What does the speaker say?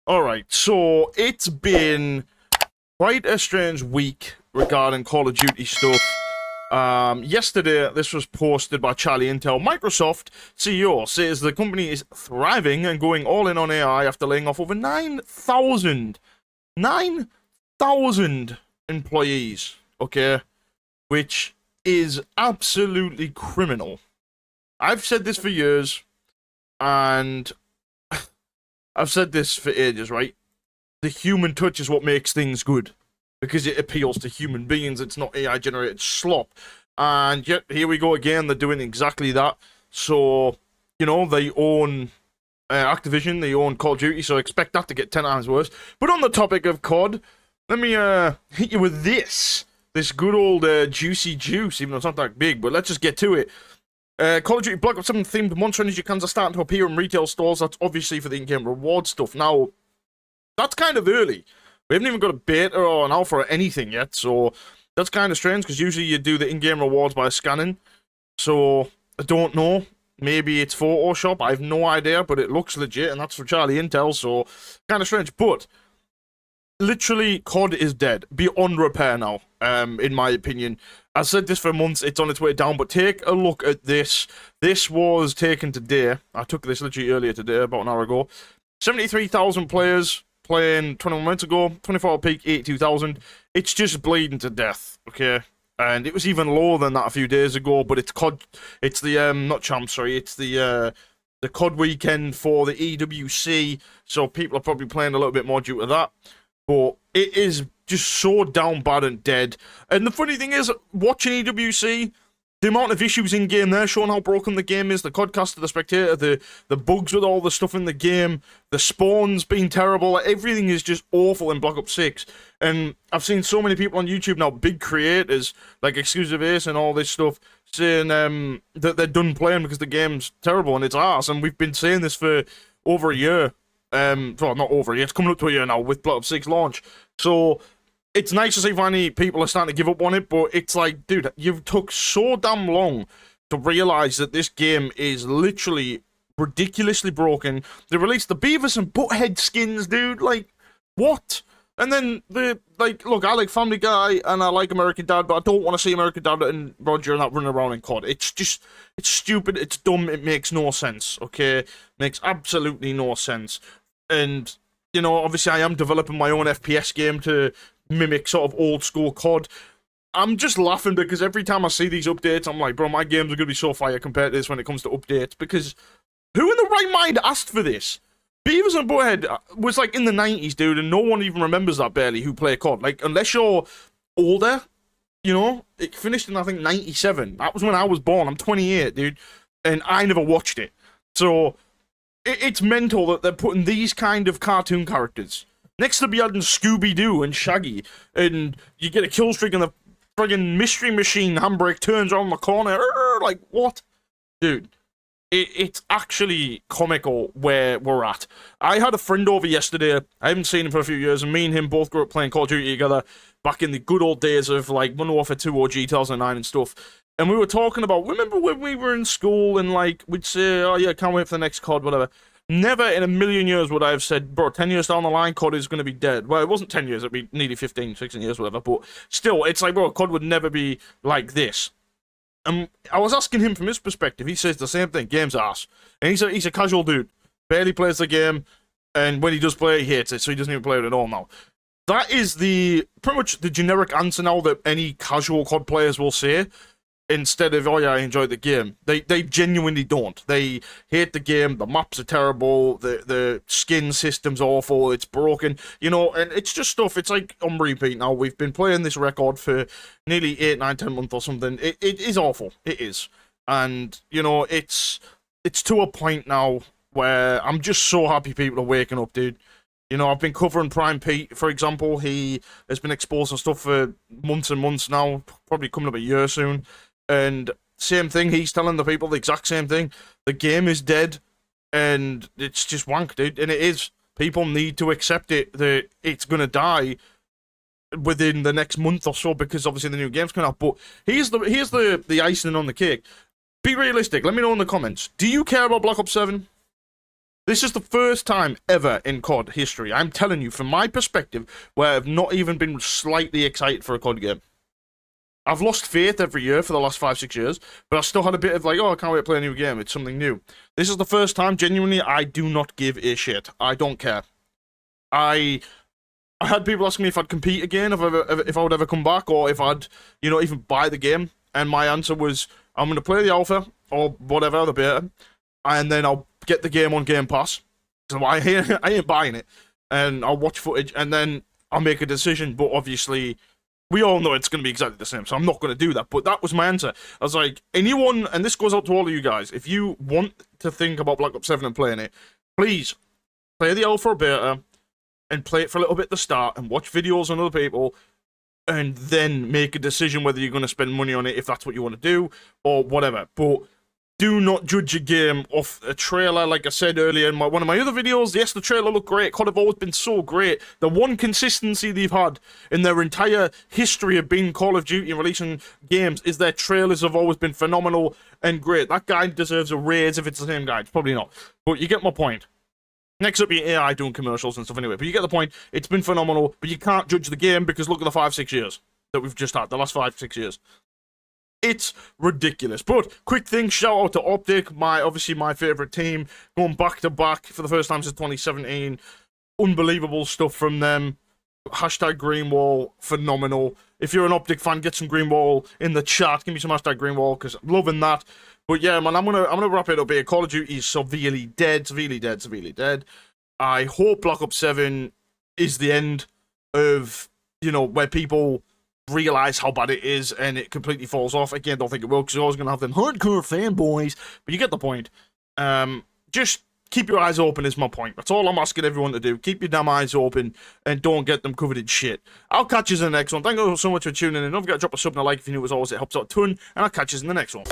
Alright, so it's been quite a strange week regarding Call of Duty stuff. Yesterday, this was posted by Charlie Intel. Microsoft CEO says the company is thriving and going all in on AI after laying off over 9,000 employees, okay? Which is absolutely criminal. I've said this for years, and I've said this for ages, right? The human touch is what makes things good, because it appeals to human beings. It's not AI generated slop. And yet here we go again. They're doing exactly that. So, you know, they own Activision, they own Call of Duty, so expect that to get 10 times worse. But on the topic of COD, let me hit you with this good old juicy juice, even though it's not that big. But let's just get to it. Call of Duty Black Ops 7 themed Monster Energy cans are starting to appear in retail stores. That's obviously for the in-game reward stuff. Now, that's kind of early. We haven't even got a beta or an alpha or anything yet, so that's kind of strange, because usually you do the in-game rewards by scanning. So, I don't know. Maybe it's Photoshop. I have no idea, but it looks legit, and that's from Charlie Intel, so kind of strange. But literally, COD is dead. Beyond repair now, in my opinion. I've said this for months, it's on its way down, but take a look at this. This was taken today. I took this literally earlier today, about an hour ago. 73,000 players playing 21 minutes ago, 24 peak, 82,000. It's just bleeding to death, okay? And it was even lower than that a few days ago, but it's COD, it's the, not champs, sorry, it's the COD weekend for the EWC, so people are probably playing a little bit more due to that. But it is just so down bad and dead. And the funny thing is, watching EWC, the amount of issues in game there, showing how broken the game is, the Codcaster, the Spectator, the bugs with all the stuff in the game, the spawns being terrible, everything is just awful in Black Ops 6. And I've seen so many people on YouTube now, big creators, like Exclusive Ace and all this stuff, saying that they're done playing because the game's terrible and it's arse. And we've been saying this for over a year. Well, not over a year, it's coming up to a year now with Black Ops 6 launch. So it's nice to see finally people are starting to give up on it, but it's like, dude, you've took so damn long to realize that this game is literally ridiculously broken. They released the Beavis and Butthead skins, dude, like, what? And then look, I like Family Guy and I like American Dad, but I don't want to see American Dad and Roger and that running around in COD. It's just, it's stupid, it's dumb, it makes no sense, okay? Makes absolutely no sense. And, you know, obviously I am developing my own FPS game to mimic sort of old school COD. I'm just laughing because every time I see these updates, I'm like, bro, my games are going to be so fire compared to this when it comes to updates. Because who in the right mind asked for this? Beavis and Butthead was like in the 90s, dude, and no one even remembers that barely who play COD. Like, unless you're older, you know, it finished in, I think, 97. That was when I was born. I'm 28, dude, and I never watched it. So it's mental that they're putting these kind of cartoon characters next to be adding Scooby-Doo and Shaggy, and you get a kill streak and the friggin' mystery machine handbrake turns around the corner. Like, what? Dude, it's actually comical where we're at. I had a friend over yesterday. I haven't seen him for a few years, and me and him both grew up playing Call of Duty together back in the good old days of, like, Modern Warfare 2 or 2009 and stuff. And we were talking about, remember when we were in school and, like, we'd say, oh yeah, can't wait for the next COD, whatever. Never in a million years would I have said, bro, 10 years down the line, COD is going to be dead. Well, it wasn't 10 years, it'd be nearly 15, 16 years, whatever. But still, it's like, bro, COD would never be like this. And I was asking him from his perspective. He says the same thing, game's ass. And he's a casual dude. Barely plays the game. And when he does play, he hates it, so he doesn't even play it at all now. That is pretty much the generic answer now that any casual COD players will say. Instead of, oh yeah, I enjoyed the game. They genuinely don't. They hate the game, the maps are terrible, the skin system's awful, it's broken, you know, and it's just stuff, it's like on repeat now. We've been playing this record for nearly 8, 9, 10 months or something. It is awful. It is. And, you know, it's to a point now where I'm just so happy people are waking up, dude. You know, I've been covering Prime Pete, for example. He has been exposing stuff for months and months now, probably coming up a year soon. And same thing, he's telling the people the exact same thing. The game is dead, and it's just wank, dude. And it is. People need to accept it, that it's going to die within the next month or so, because obviously the new game's coming out. But here's the icing on the cake. Be realistic. Let me know in the comments. Do you care about Black Ops 7? This is the first time ever in COD history, I'm telling you, from my perspective, where I've not even been slightly excited for a COD game. I've lost faith every year for the last 5-6 years, but I've still had a bit of like, oh, I can't wait to play a new game. It's something new. This is the first time, genuinely, I do not give a shit. I don't care. I had people asking me if I'd compete again, if I would ever come back, or if I'd, even buy the game. And my answer was, I'm going to play the alpha, or whatever, the beta, and then I'll get the game on Game Pass. So I ain't buying it. And I'll watch footage, and then I'll make a decision. But obviously, we all know it's going to be exactly the same, so I'm not going to do that. But that was my answer. I was like, anyone, and this goes out to all of you guys, if you want to think about Black Ops 7 and playing it, please play the alpha or beta, and play it for a little bit at the start, and watch videos on other people, and then make a decision whether you're going to spend money on it, if that's what you want to do, or whatever. But do not judge a game off a trailer. Like I said earlier in one of my other videos, yes, the trailer looked great. COD have always been so great. The one consistency they've had in their entire history of being Call of Duty and releasing games is their trailers have always been phenomenal and great. That guy deserves a raise if it's the same guy. It's probably not. But you get my point. Next up, your AI doing commercials and stuff anyway. But you get the point. It's been phenomenal. But you can't judge the game because look at the 5-6 years that we've just had. The last 5-6 years. It's ridiculous. But quick thing, shout out to Optic, obviously my favourite team, going back to back for the first time since 2017. Unbelievable stuff from them. Hashtag Greenwall, phenomenal. If you're an Optic fan, get some Greenwall in the chat. Give me some hashtag Greenwall because I'm loving that. But yeah, man, I'm gonna wrap it up here. Call of Duty is severely dead, severely dead, severely dead. I hope Black Ops 7 is the end of, where people realize how bad it is and it completely falls off. Again, don't think it will because you're always going to have them hardcore fanboys, but you get the point. Just keep your eyes open is my point. That's all I'm asking everyone to do. Keep your damn eyes open and don't get them covered in shit. I'll catch you in the next one. Thank you so much for tuning in. Don't forget to drop a sub and a like if you knew, as always, it helps out a ton, and I'll catch you in the next one.